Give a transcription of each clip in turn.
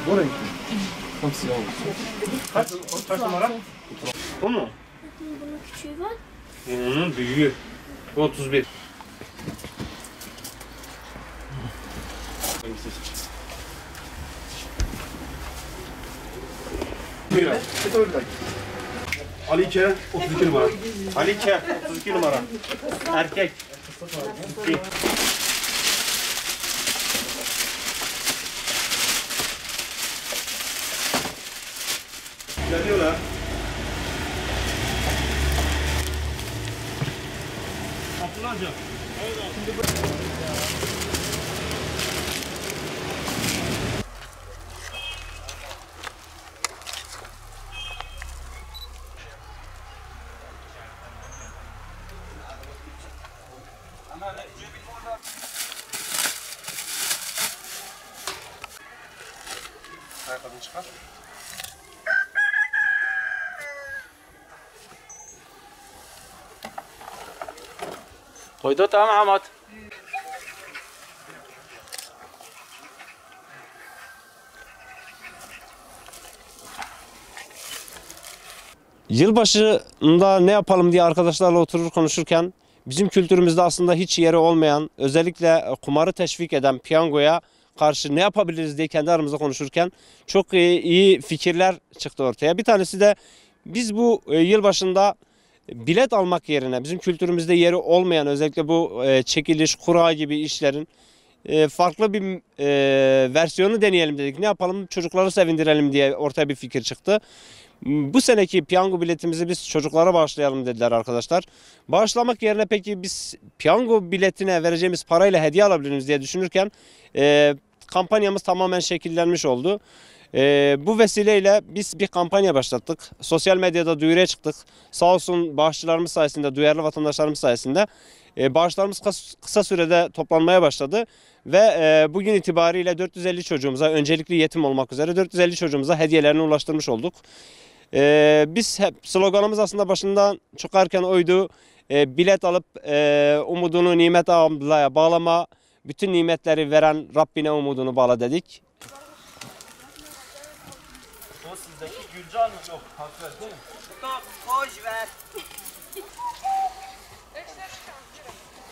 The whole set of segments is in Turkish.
Bu renkli. Tam siyah olsun. Kaç numara? O mu? Bunun küçüğü var. Bunun büyüğü. 31. Buyurun. Ali K 32 numara. Ali K 32 numara. Erkek. İki. Geliyorlar. Abdullah'cığım. Ayakkabını çıkar. Koydu tamam Ahmet. Yılbaşında ne yapalım diye arkadaşlarla oturur konuşurken bizim kültürümüzde aslında hiç yeri olmayan, özellikle kumarı teşvik eden piyangoya karşı ne yapabiliriz diye kendi aramızda konuşurken çok iyi fikirler çıktı ortaya. Bir tanesi de biz bu yılbaşında bilet almak yerine bizim kültürümüzde yeri olmayan özellikle bu çekiliş, kura gibi işlerin farklı bir versiyonu deneyelim dedik. Ne yapalım? Çocukları sevindirelim diye ortaya bir fikir çıktı. Bu seneki piyango biletimizi biz çocuklara bağışlayalım dediler arkadaşlar. Bağışlamak yerine peki biz piyango biletine vereceğimiz parayla hediye alabilir miyiz diye düşünürken kampanyamız tamamen şekillenmiş oldu. Bu vesileyle biz bir kampanya başlattık. Sosyal medyada duyuruya çıktık. Sağ olsun bağışçılarımız sayesinde, duyarlı vatandaşlarımız sayesinde bağışlarımız kısa sürede toplanmaya başladı. Ve bugün itibariyle 450 çocuğumuza, öncelikli yetim olmak üzere 450 çocuğumuza hediyelerini ulaştırmış olduk. Biz hep sloganımız aslında başından çıkarken oydu. Bilet alıp umudunu nimet ablaya bağlama, bütün nimetleri veren Rabbine umudunu bağla dedik. O sizdeki Gülcan mı? Yok. Hakikaten değil mi? Hoş ver.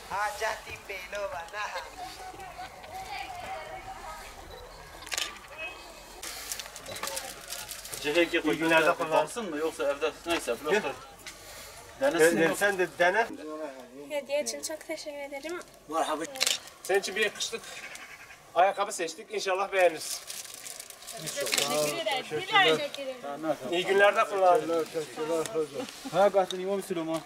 Hacatim beylo bana. CHK koy. Günlerde kullansın mı yoksa evde neyse blokta. Denesin. Sen de dene. Hediye için çok teşekkür ederim. Merhaba. Senin için bir kışlık ayakkabı seçtik. İnşallah beğenirsin. İyi günlerde kullanın. Ha gahtın imam Süleyman.